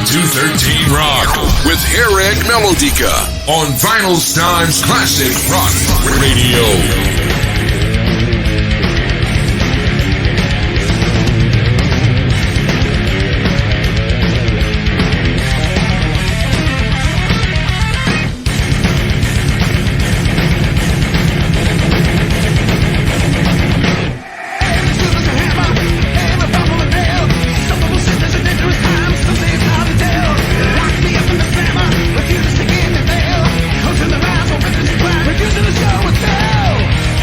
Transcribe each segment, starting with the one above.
to 13 Rock with Eric Melodica on Vinylestimes Classic Rock Radio. Refusing to show and tell.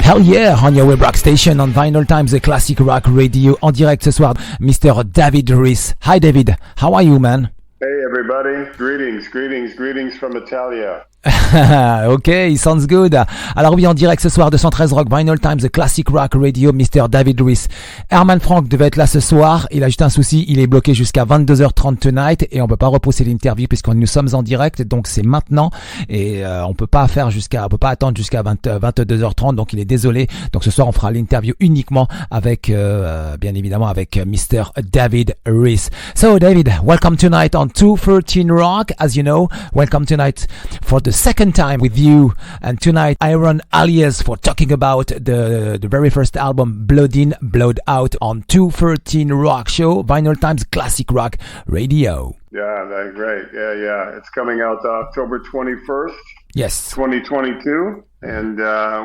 Hell yeah, on your web rock station on Vinylestimes, the classic rock radio. En direct ce soir, Mr. David Reece. Hi David, how are you, man? Hey everybody, greetings from Italia. Okay, sounds good. Alors oui, en direct ce soir, 213 Rock, Vinylestimes, the classic rock radio, Mr. David Reece. Herman Frank devait être là ce soir. Il a juste un souci, il est bloqué jusqu'à 22h30 tonight et on peut pas repousser l'interview puisque nous sommes en direct, donc c'est maintenant et on peut pas attendre jusqu'à 22h30, donc il est désolé. Donc ce soir, on fera l'interview uniquement avec, bien évidemment, avec Mr. David Reece. So David, welcome tonight on 213 Rock. As you know, welcome tonight for the second time with you, and tonight Iron Alllies for talking about the very first album, Blood In, Blood Out, on 213 Rock Show, Vinylestimes Classic Rock Radio. Yeah, that's great. Yeah. It's coming out October 21st. Yes. 2022, and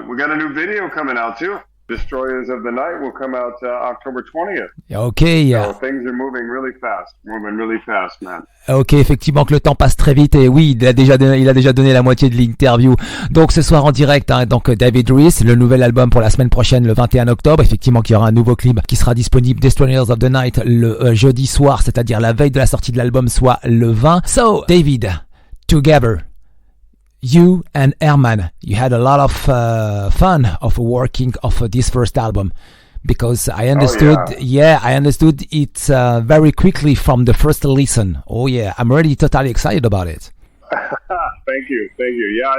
we got a new video coming out too. Destroyers of the Night will come out October 20th. Okay, yeah. So things are moving really fast, man. Ok, effectivement que le temps passe très vite et oui, il a déjà donné la moitié de l'interview. Donc ce soir en direct, donc David Reece, le nouvel album pour la semaine prochaine, le 21 octobre. Effectivement qu'il y aura un nouveau clip qui sera disponible, Destroyers of the Night, le jeudi soir, c'est-à-dire la veille de la sortie de l'album, soit le 20. So David, together, you and Herman, you had a lot of fun of working of this first album, because I understood, I understood it very quickly from the first listen. Oh yeah, I'm really totally excited about it. Thank you. Yeah,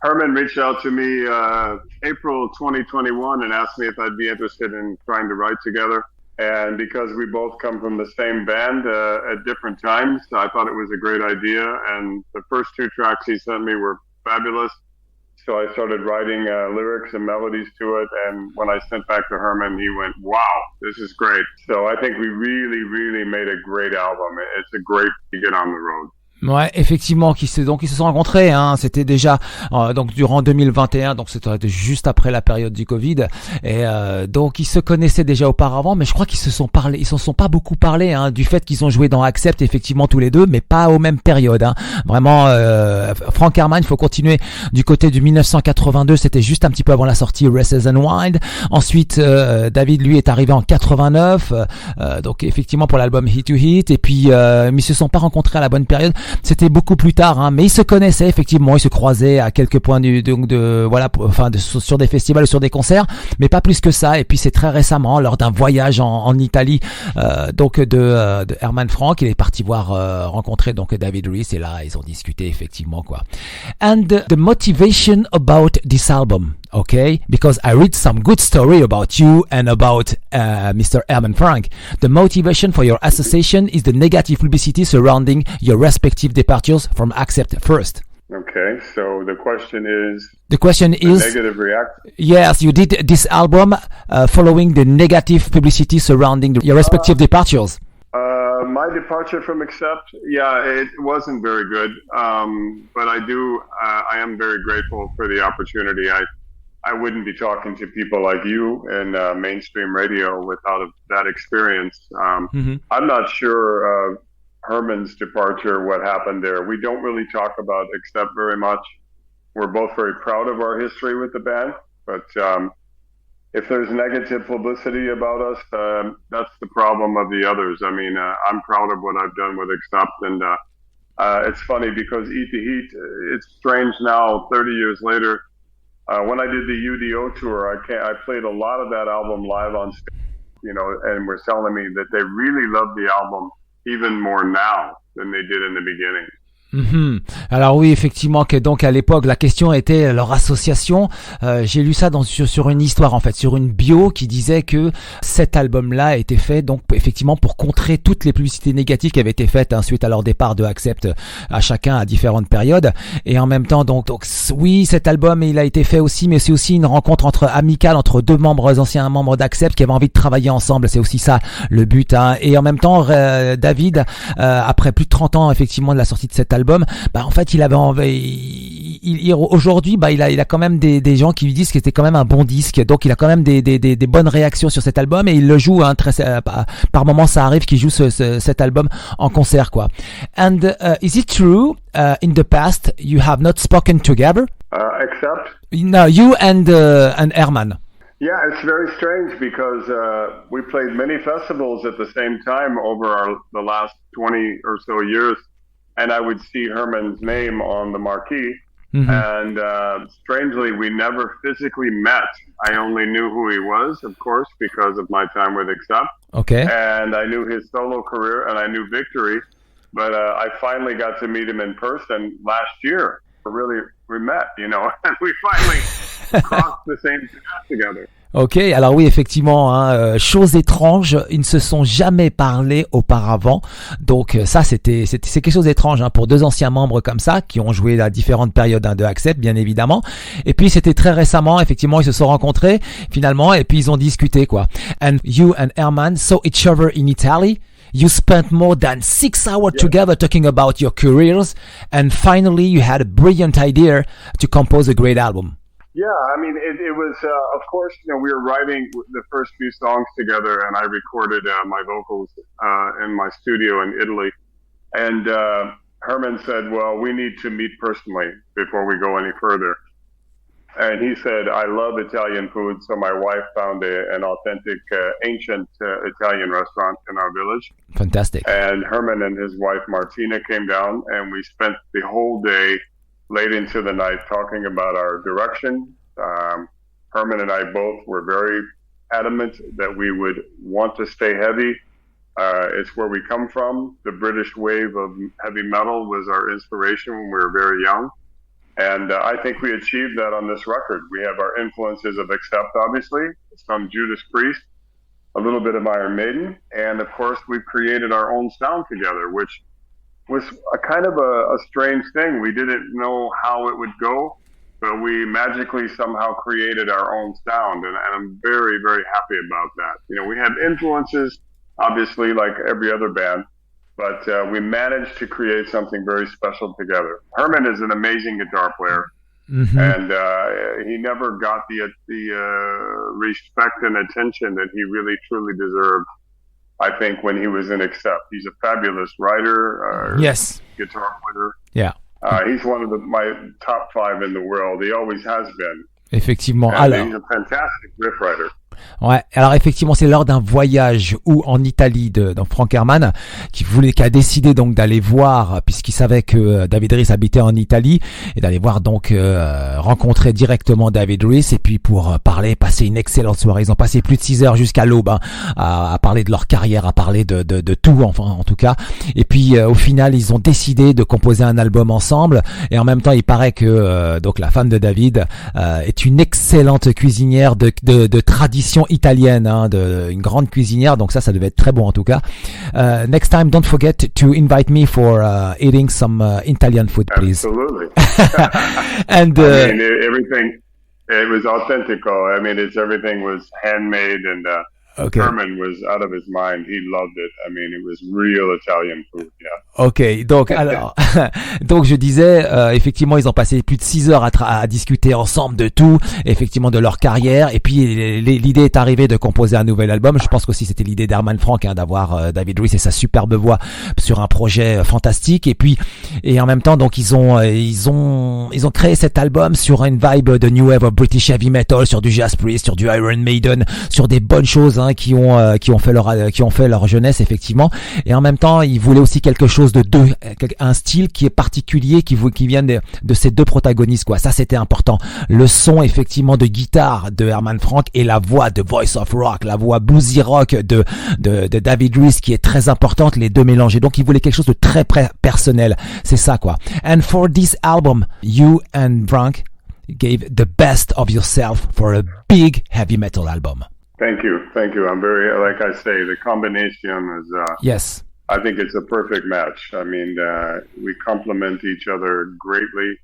Herman reached out to me April 2021 and asked me if I'd be interested in trying to write together. And because we both come from the same band at different times, I thought it was a great idea. And the first two tracks he sent me were fabulous. So I started writing lyrics and melodies to it. And when I sent back to Herman, he went, wow, this is great. So I think we really made a great album. It's a great to get on the road. Ouais, effectivement, ils se sont rencontrés, hein. C'était déjà donc durant 2021, donc c'était juste après la période du Covid, et donc ils se connaissaient déjà auparavant, mais je crois qu'ils se sont pas beaucoup parlé, hein, du fait qu'ils ont joué dans Accept, effectivement tous les deux, mais pas aux mêmes périodes, hein. Vraiment, Frank Herman, il faut continuer du côté du 1982, c'était juste un petit peu avant la sortie Races and Wild. Ensuite, David lui est arrivé en 89, donc effectivement pour l'album Hit to Hit, et puis mais ils se sont pas rencontrés à la bonne période. C'était beaucoup plus tard, hein, mais ils se connaissaient effectivement, ils se croisaient à quelques points sur des festivals ou sur des concerts, mais pas plus que ça. Et puis c'est très récemment, lors d'un voyage en Italie, de Herman Frank, il est parti rencontrer donc David Reece, et là ils ont discuté effectivement quoi. And the motivation about this album, okay? Because I read some good story about you and about Mr. Herman Frank. The motivation for your association is the negative publicity surrounding your respective departures from Accept first. Okay, so the question is negative reaction. Yes, you did this album following the negative publicity surrounding your respective departures. My departure from Accept, it wasn't very good, but I am very grateful for the opportunity. I wouldn't be talking to people like you in mainstream radio without that experience. I'm not sure Herman's departure, what happened there. We don't really talk about Accept very much. We're both very proud of our history with the band, but if there's negative publicity about us, that's the problem of the others. I mean, I'm proud of what I've done with Accept, and it's funny because Eat the Heat, it's strange now, 30 years later. When I did the UDO tour, I played a lot of that album live on stage, and were telling me that they really loved the album even more now than they did in the beginning. Alors oui, effectivement, que donc à l'époque la question était leur association. J'ai lu ça sur une histoire en fait, sur une bio qui disait que cet album-là a été fait donc effectivement pour contrer toutes les publicités négatives qui avaient été faites suite à leur départ de Accept à chacun à différentes périodes. Et en même temps donc oui, cet album il a été fait aussi, mais c'est aussi une rencontre amicale entre deux anciens membres d'Accept qui avaient envie de travailler ensemble. C'est aussi ça le but, hein. Et en même temps, David, après plus de 30 ans effectivement de la sortie de cet album, en fait il avait aujourd'hui il a quand même des gens qui lui disent que c'était quand même un bon disque, donc il a quand même des bonnes réactions sur cet album, et il le joue, hein, par moments ça arrive qu'il joue cet album en concert quoi. And is it true in the past you have not spoken together? Accept? No, you and Herman. Yeah, it's very strange because we played many festivals at the same time over the last 20 or so years, and I would see Herman's name on the marquee, and strangely, we never physically met. I only knew who he was, of course, because of my time with Accept. Okay. And I knew his solo career, and I knew Victory, but I finally got to meet him in person last year. We met, and we finally crossed the same path together. Ok, alors oui, effectivement, hein, chose étrange, ils ne se sont jamais parlé auparavant, donc ça c'est quelque chose d'étrange hein, pour deux anciens membres comme ça qui ont joué à différentes périodes de Accept, bien évidemment. Et puis c'était très récemment, effectivement, ils se sont rencontrés finalement et puis ils ont discuté quoi. And you and Herman saw each other in Italy. You spent more than 6 hours together talking about your careers, and finally you had a brilliant idea to compose a great album. Yeah, I mean, it was, of course, we were writing the first few songs together, and I recorded my vocals in my studio in Italy. And Herman said, well, we need to meet personally before we go any further. And he said, I love Italian food, so my wife found an authentic, ancient Italian restaurant in our village. Fantastic. And Herman and his wife, Martina, came down, and we spent the whole day late into the night talking about our direction. Herman and I both were very adamant that we would want to stay heavy. It's where we come from. The British wave of heavy metal was our inspiration when we were very young. And I think we achieved that on this record. We have our influences of Accept, obviously, some Judas Priest, a little bit of Iron Maiden, and of course we've created our own sound together, which was a kind of a strange thing. We didn't know how it would go, but we magically somehow created our own sound, and I'm very, very happy about that. We have influences, obviously, like every other band, but we managed to create something very special together. Herman is an amazing guitar player, and he never got the respect and attention that he really, truly deserved. I think when he was in Accept, he's a fabulous writer, guitar player. Yeah, he's one of my top 5 in the world. He always has been. Effectivement. And he's a fantastic riff writer. Ouais, alors effectivement, c'est lors d'un voyage en Italie de Frank Herman qui a décidé donc d'aller voir, puisqu'il savait que David Reece habitait en Italie, et d'aller voir donc rencontrer directement David Reece et puis pour passer une excellente soirée. Ils ont passé plus de 6 heures jusqu'à l'aube à parler de leur carrière, à parler de tout, enfin en tout cas. Et puis au final, ils ont décidé de composer un album ensemble. Et en même temps, il paraît que donc la femme de David est une excellente cuisinière de tradition italienne, une grande cuisinière, donc ça devait être très bon en tout cas. Next time, don't forget to invite me for eating some Italian food, please. Absolutely. And I mean, everything, it was authentico. I mean, everything was handmade, and Herman was out of his mind. He loved it. I mean, it was real Italian food. Yeah. Ok, donc alors, donc je disais, effectivement, ils ont passé plus de 6 heures à discuter ensemble de tout, effectivement de leur carrière, et puis l'idée est arrivée de composer un nouvel album. Je pense qu'aussi c'était l'idée d'Herman Frank, d'avoir David Reece et sa superbe voix sur un projet fantastique, et en même temps, donc ils ont créé cet album sur une vibe de new wave of British heavy metal, sur du Judas Priest, sur du Iron Maiden, sur des bonnes choses qui ont fait leur jeunesse effectivement, et en même temps ils voulaient aussi quelque chose un style qui est particulier, qui vient de ces deux protagonistes quoi. Ça c'était important, le son effectivement de guitare de Herman Frank et la voix de Voice of Rock, la voix bluesy rock de David Reece qui est très importante, les deux mélangés. Donc ils voulaient quelque chose de très personnel, c'est ça quoi. And for this album, you and Frank gave the best of yourself for a big heavy metal album. Thank you. I'm very, like I say, the combination is, yes. I think it's a perfect match. I mean, we complement each other greatly.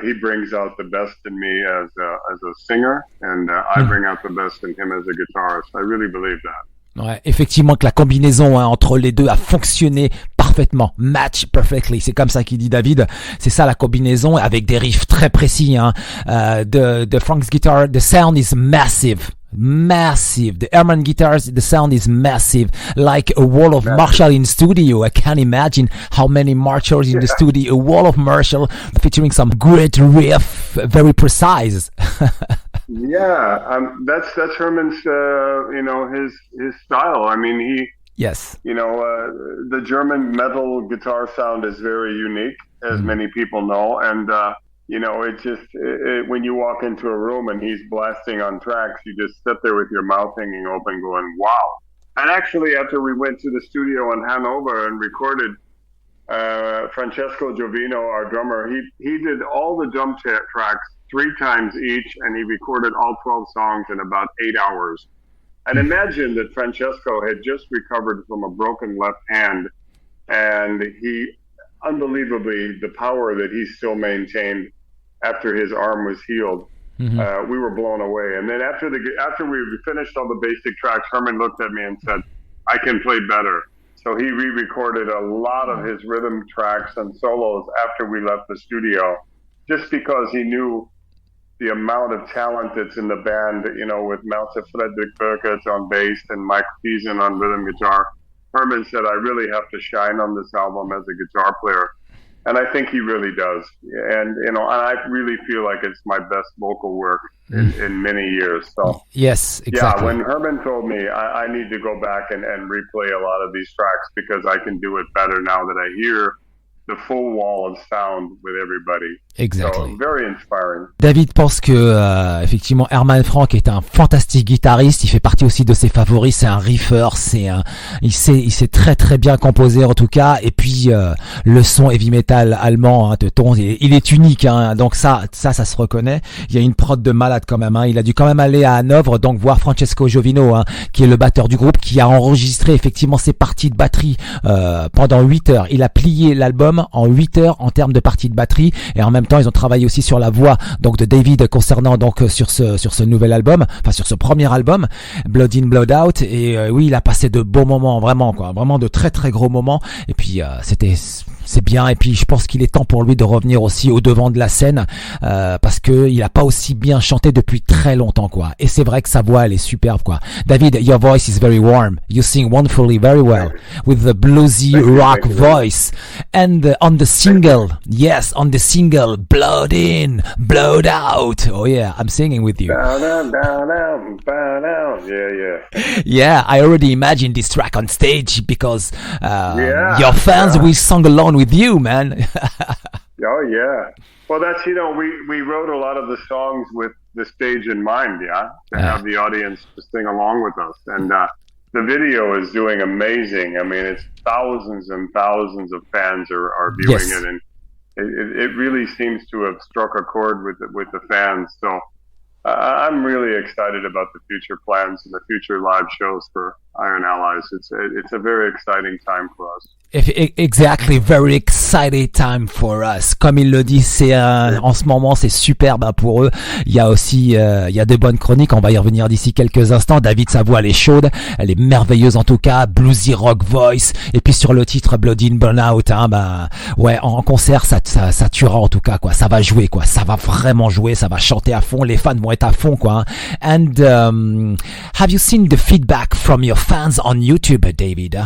He brings out the best in me as a singer, and I bring out the best in him as a guitarist. I really believe that. Ouais, effectivement que la combinaison entre les deux a fonctionné parfaitement, match perfectly, c'est comme ça qu'il dit David, c'est ça la combinaison avec des riffs très précis de Frank's guitar, the sound is massive, Massive. The Herman guitars, the sound is massive, like a wall of Marshall in studio. I can't imagine how many Marshalls in the studio. A wall of Marshall featuring some great riff, very precise. That's Herman's, his style. I mean, yes, the German metal guitar sound is very unique, as many people know, and when you walk into a room and he's blasting on tracks, you just sit there with your mouth hanging open going, wow. And actually, after we went to the studio in Hanover and recorded, Francesco Jovino, our drummer, he did all the drum tracks 3 times each, and he recorded all 12 songs in about 8 hours. And imagine that Francesco had just recovered from a broken left hand, and unbelievably, the power that he still maintained after his arm was healed, we were blown away. And then after we finished all the basic tracks, Herman looked at me and said, I can play better. So he re-recorded a lot of his rhythm tracks and solos after we left the studio, just because he knew the amount of talent that's in the band, with Malte Burkert on bass and Mike Pesin on rhythm guitar. Herman said, I really have to shine on this album as a guitar player. And I think he really does. And, I really feel like it's my best vocal work in many years. So yes, exactly. Yeah, when Herman told me I need to go back and replay a lot of these tracks because I can do it better now that I hear the full wall of sound with everybody. Exactly. So, very inspiring. David pense que effectivement Herman Frank est un fantastique guitariste. Il fait partie aussi de ses favoris. C'est un riffer. Il sait très très bien composer en tout cas. Et puis le son heavy metal allemand, il est unique. Donc ça se reconnaît. Il y a une prod de malade quand même. Il a dû quand même aller à Hanovre, donc voir Francesco Jovino, qui est le batteur du groupe, qui a enregistré effectivement ses parties de batterie pendant 8 heures. Il a plié l'album en 8 heures en termes de parties de batterie, et en même temps ils ont travaillé aussi sur la voix donc de David concernant donc sur ce nouvel album, enfin sur ce premier album Blood In Blood Out, et oui, il a passé de beaux moments, vraiment de très très gros moments, et puis c'est bien, et puis je pense qu'il est temps pour lui de revenir aussi au devant de la scène, parce que il a pas aussi bien chanté depuis très longtemps et c'est vrai que sa voix elle est superbe David, your voice is very warm, you sing wonderfully, very well, with the bluesy rock voice, and on the single Blood In Blood Out, oh yeah, I'm singing with you. Yeah, I already imagined this track on stage because your fans will sing along with you, man. Oh yeah. Well, that's we wrote a lot of the songs with the stage in mind, to have the audience to sing along with us, and the video is doing amazing. I mean, it's thousands and thousands of fans are viewing it, and it really seems to have struck a chord with the fans. So I'm really excited about the future plans and the future live shows for Iron Allies. It's a very exciting time for us. Exactly, very exciting time for us. Comme il le dit, en ce moment c'est superbe pour eux. Il y a aussi il y a de bonnes chroniques, on va y revenir d'ici quelques instants. David, sa voix elle est chaude, elle est merveilleuse en tout cas, bluesy rock voice, et puis sur le titre Blood In Blood Out, en concert ça tuera en tout cas ça va jouer ça va vraiment jouer, ça va chanter à fond, les fans vont être à fond And have you seen the feedback from your fans on YouTube, David?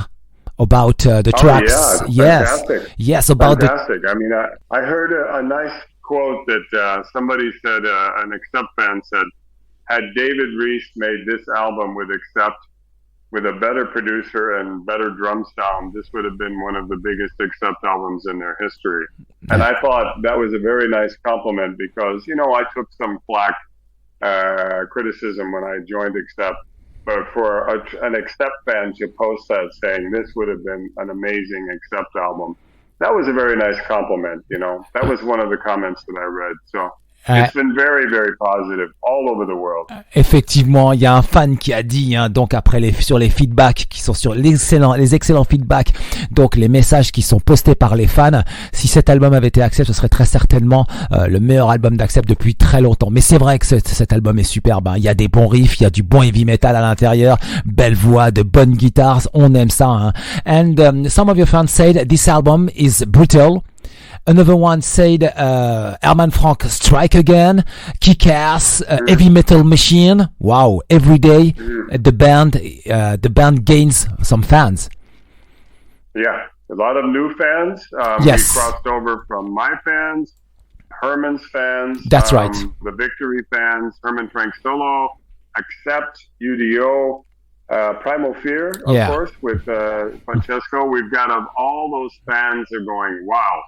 About the tracks, yes, about fantastic. I mean, I heard a nice quote that somebody said, an Accept fan said, had David Reece made this album with Accept, with a better producer and better drum sound, this would have been one of the biggest Accept albums in their history. And I thought that was a very nice compliment because, I took some flack, criticism when I joined Accept. But for an Accept fan to post that saying this would have been an amazing Accept album, that was a very nice compliment, That was one of the comments that I read. So it's been very, very positive all over the world. Effectivement, il y a un fan qui a dit, donc après sur les feedbacks qui sont sur les excellents feedbacks, donc les messages qui sont postés par les fans, si cet album avait été Accept, ce serait très certainement le meilleur album d'Accept depuis très longtemps. Mais c'est vrai que cet album est superbe. Il y a des bons riffs, il y a du bon heavy metal à l'intérieur, belle voix, de bonnes guitares, on aime ça. And some of your fans said this album is brutal, Another one said, Herman Frank, Strike Again, Kick-Ass, Heavy Metal Machine. Wow, every day the band gains some fans. Yeah, a lot of new fans. Yes. We crossed over from my fans, Herman's fans. That's right. The Victory fans, Herman Frank Solo, Accept, UDO, Primal Fear, of course, with Francesco. We've got all those fans are going, wow,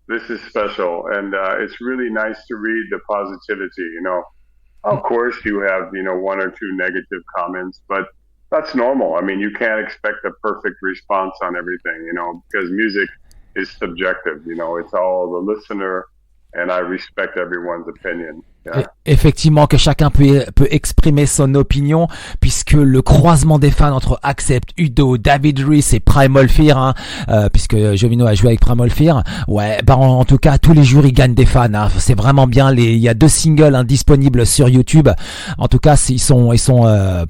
this is special. And it's really nice to read the positivity, you know. Of course, you have, you know, one or two negative comments, but that's normal. I mean, you can't expect a perfect response on everything, you know, because music is subjective, you know. It's all the listener, and I respect everyone's opinion. Yeah. Effectivement, que chacun peut exprimer son opinion, puisque le croisement des fans entre Accept, Udo, David Reece et Primal Fear, puisque Jovino a joué avec Primal Fear, ouais, bah en tout cas tous les jours ils gagnent des fans. Hein. C'est vraiment bien. Il y a 2 singles disponibles sur YouTube. En tout cas, ils sont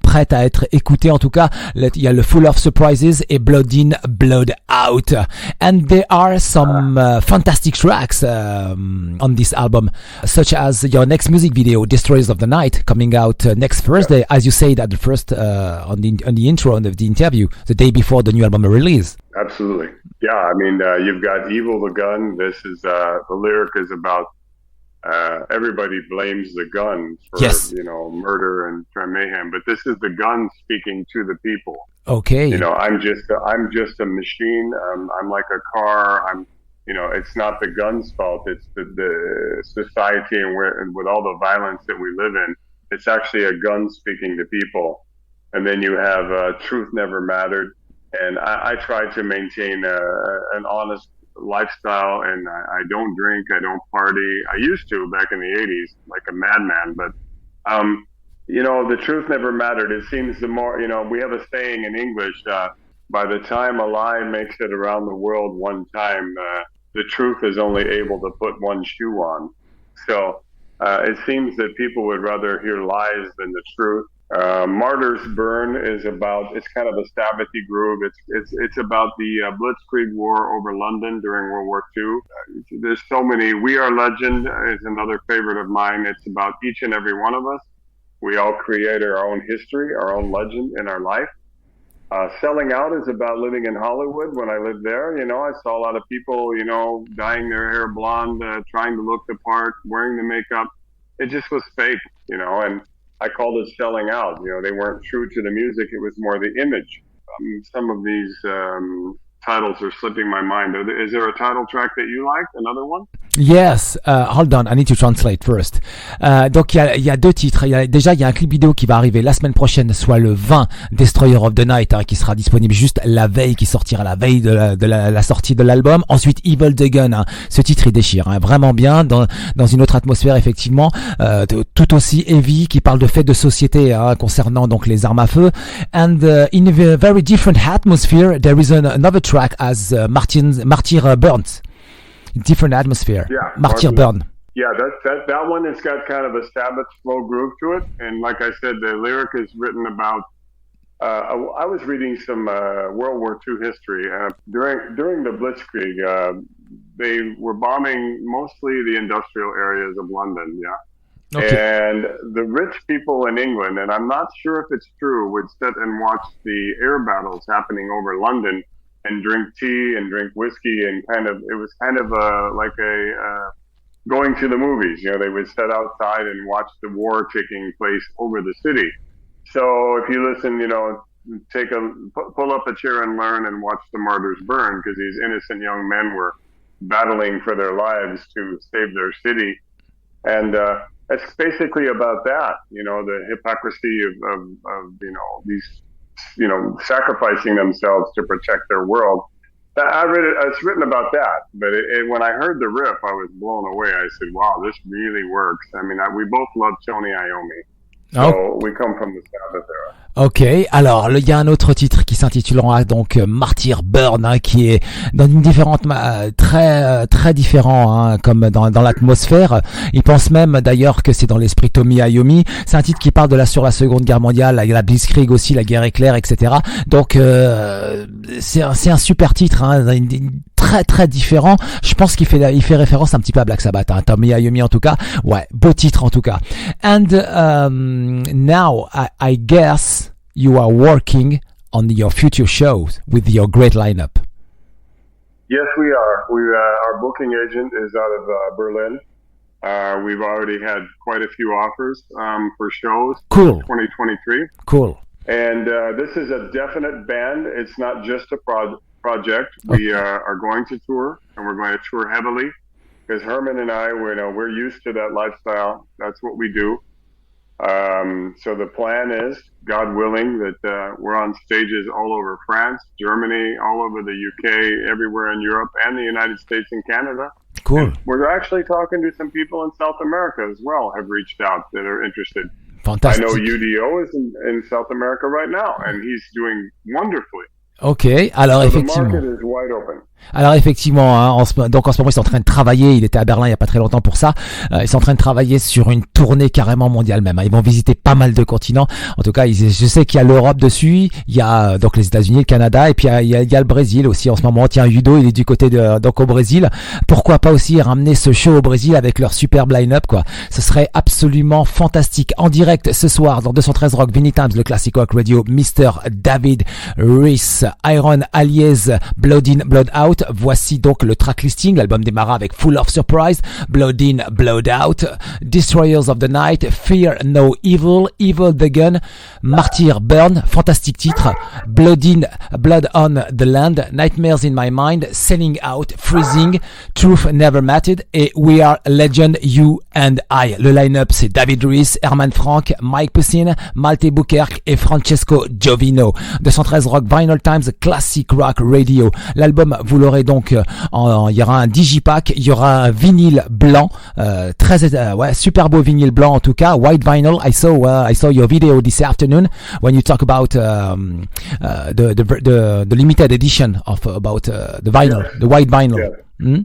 prêts à être écoutés. En tout cas, il y a le Full of Surprises et Blood In, Blood Out, and there are some fantastic tracks on this album, such as your next music video, Destroyers of the Night, coming out next Thursday, as you said at the first on the intro of the interview, the day before the new album release. Absolutely, yeah. I mean, you've got Evil the Gun. This is the lyric is about everybody blames the gun for you know, murder and mayhem, but this is the gun speaking to the people. Okay, you know, I'm just a machine. I'm like a car. You know, it's not the gun's fault. It's the society and with all the violence that we live in, it's actually a gun speaking to people. And then you have Truth Never Mattered. And I try to maintain an honest lifestyle, and I don't drink, I don't party. I used to back in the 80s, like a madman. But, you know, the truth never mattered. It seems the more, you know, we have a saying in English, by the time a lie makes it around the world one time, the truth is only able to put one shoe on. So it seems that people would rather hear lies than the truth. Martyrs Burn is about, it's kind of a Sabbathy groove. It's about the Blitzkrieg War over London during World War II. There's so many. We Are Legend is another favorite of mine. It's about each and every one of us. We all create our own history, our own legend in our life. Selling Out is about living in Hollywood. When I lived there, you know, I saw a lot of people, you know, dyeing their hair blonde, trying to look the part, wearing the makeup. It just was fake, you know, and I called it selling out. You know, they weren't true to the music. It was more the image. Some of these titles are slipping my mind. Is there a title track that you like? Another one? Yes, hold on, I need to translate first. Donc il y a 2 titres. Il y a un clip vidéo qui va arriver la semaine prochaine, soit le 20, Destroyer of the Night, qui sera disponible juste la veille, qui sortira la veille de la sortie de l'album. Ensuite, Evil the Gun, ce titre il déchire, vraiment bien, dans une autre atmosphère effectivement, tout aussi heavy, qui parle de faits de société concernant donc les armes à feu. And in a very different atmosphere, there is another track as Martyrs Burn. Different atmosphere. Yeah, Martyrs Burn. Yeah, that one has got kind of a Sabbath slow groove to it, and like I said, the lyric is written about. I was reading some World War II history during the Blitzkrieg. They were bombing mostly the industrial areas of London. Yeah. Okay. And the rich people in England, and I'm not sure if it's true, would sit and watch the air battles happening over London and drink tea and drink whiskey, and it was kind of like going to the movies. You know, they would sit outside and watch the war taking place over the city. So if you listen, you know, pull up a chair and learn and watch the Martyrs Burn, because these innocent young men were battling for their lives to save their city. And it's basically about that, you know, the hypocrisy of you know, these, you know, sacrificing themselves to protect their world. I read it, it's written about that, but when I heard the riff, I was blown away. I said, wow, this really works. I mean, we both love Tony Iommi. So we come from the Sabbath era. Ok, alors il y a un autre titre qui s'intitulera donc Martyrs Burn, qui est dans une différente, très différent, comme dans l'atmosphère. Il pense même d'ailleurs que c'est dans l'esprit Tony Iommi. C'est un titre qui parle sur la Seconde Guerre mondiale, la Blitzkrieg aussi, la guerre éclair, etc. Donc c'est un super titre, une très très différent. Je pense qu'il fait référence un petit peu à Black Sabbath, hein. Tommy Iommi en tout cas. Ouais, beau titre en tout cas. And now I guess you are working on your future shows with your great lineup. Yes, we are. Our booking agent is out of Berlin. We've already had quite a few offers for shows Cool. for 2023. Cool. And this is a definite band. It's not just a project. We are going to tour, and we're going to tour heavily. Because Herman and I, we're used to that lifestyle. That's what we do. So the plan is, God willing, that we're on stages all over France, Germany, all over the UK, everywhere in Europe, and the United States and Canada. Cool. And we're actually talking to some people in South America as well, have reached out that are interested. Fantastic. I know UDO is in South America right now, and he's doing wonderfully. Ok, alors So effectivement. the market is wide open. Alors effectivement, hein, en ce moment, ils sont en train de travailler. Il était à Berlin il y a pas très longtemps pour ça. Ils sont en train de travailler sur une tournée carrément mondiale même, hein. Ils vont visiter pas mal de continents. En tout cas, je sais qu'il y a l'Europe dessus, il y a donc les États-Unis, le Canada, et puis il y a le Brésil aussi en ce moment. Tiens, Udo, il est du côté donc au Brésil. Pourquoi pas aussi ramener ce show au Brésil avec leur superbe line-up, quoi. Ce serait absolument fantastique. En direct ce soir dans 213 Rock, Vinylestimes, le Classic Rock Radio, Mr. David Reece Iron Alllies, Blood In, Blood Out. Voici donc le track listing. L'album démarra avec Full of Surprise, Blood In, Blood Out, Destroyers of the Night, Fear No Evil, Evil the Gun, Martyrs Burn, fantastique titre, Blood In, Blood on the Land, Nightmares in My Mind, Selling Out, Freezing, Truth Never Mattered et We Are Legend, You and I. Le line-up, c'est David Reece, Herman Frank, Mike Pesin, Malte Burkert et Francesco Jovino. 213 Rock, Vinylestimes, Classic Rock Radio. L'album, vous l'aurez donc il y aura un digipack, il y aura un vinyle blanc, super beau vinyle blanc en tout cas, white vinyl. I saw your video this afternoon when you talk about the limited edition of about the vinyl, the white vinyl. Yes. Hmm?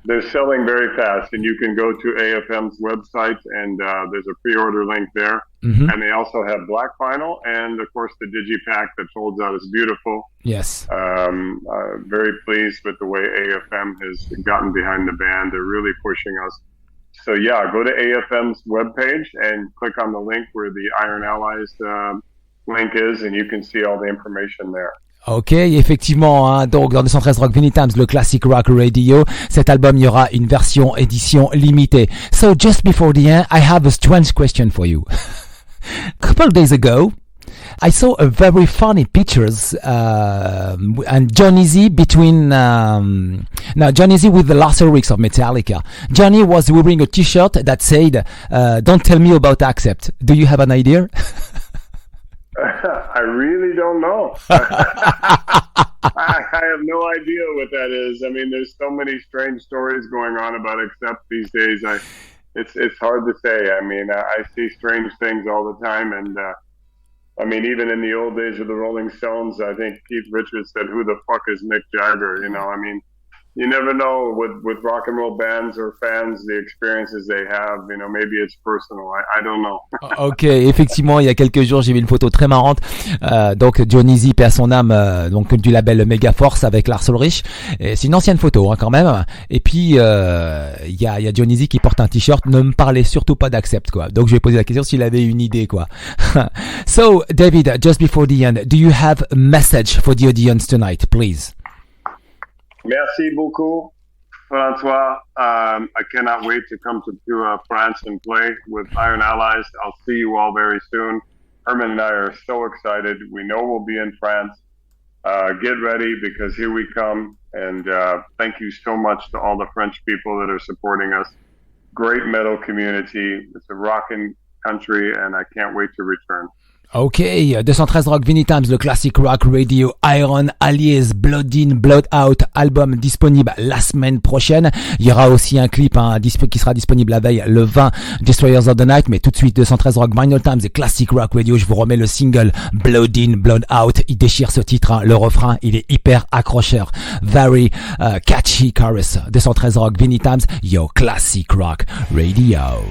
They're selling very fast, and you can go to AFM's website, and there's a pre-order link there. Mm-hmm. And they also have black vinyl, and of course the digipack that folds out is beautiful. Yes. Very pleased with the way AFM has gotten behind the band. They're really pushing us. So yeah, go to AFM's webpage and click on the link where the Iron Allies link is, and you can see all the information there. Ok, effectivement, hein, donc dans 213 Rock Vinylestimes, le Classic Rock Radio, cet album, il y aura une version édition limitée. So just before the end, I have a strange question for you. A couple of days ago, I saw a very funny pictures and Johnny Z between Johnny Z with the last lyrics of Metallica. Johnny was wearing a t-shirt that said "Don't tell me about Accept." Do you have an idea? I really don't know. I have no idea what that is. I mean, there's so many strange stories going on about Accept these days. It's hard to say. I mean, I see strange things all the time, and I mean, even in the old days of the Rolling Stones, I think Keith Richards said, "Who the fuck is Mick Jagger?" You know, I mean, you never know with rock and roll bands or fans, the experiences they have, you know, maybe it's personal. I don't know. Ok, effectivement, il y a quelques jours, j'ai vu une photo très marrante. Donc, Johnny Z, paix à son âme, donc du label Megaforce avec Lars Ulrich. Et c'est une ancienne photo, hein, quand même. Et puis, il y a Johnny Z qui porte un t-shirt. Ne me parlez surtout pas d'Accept, quoi. Donc, je vais poser la question s'il avait une idée, quoi. So, David, just before the end, do you have a message for the audience tonight, please? Merci beaucoup, François. I cannot wait to come to France and play with Iron Allies. I'll see you all very soon. Herman and I are so excited. We know we'll be in France. Get ready because here we come. And thank you so much to all the French people that are supporting us. Great metal community. It's a rockin' country, and I can't wait to return. Ok, 213 Rock Vinylestimes, le Classic Rock Radio, Iron Alllies, Blood In, Blood Out, album disponible la semaine prochaine. Il y aura aussi un clip qui sera disponible la veille, le 20, Destroyers of the Night, mais tout de suite 213 Rock Vinylestimes et Classic Rock Radio, je vous remets le single Blood In, Blood Out. Il déchire ce titre, hein. Le refrain, il est hyper accrocheur. Very catchy chorus. 213 Rock Vinylestimes, your Classic Rock Radio.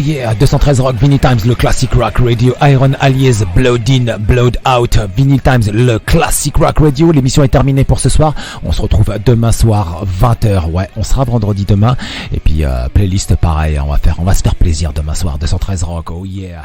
yeah, 213 Rock, Vinyl Times, le classic rock radio, Iron Alllies, Blood In, Blood Out, Vinyl Times, le classic rock radio. L'émission est terminée pour ce soir. On se retrouve demain soir, 20h. Ouais, on sera vendredi demain. Et puis, playlist pareil, on va se faire plaisir demain soir, 213 Rock, oh yeah.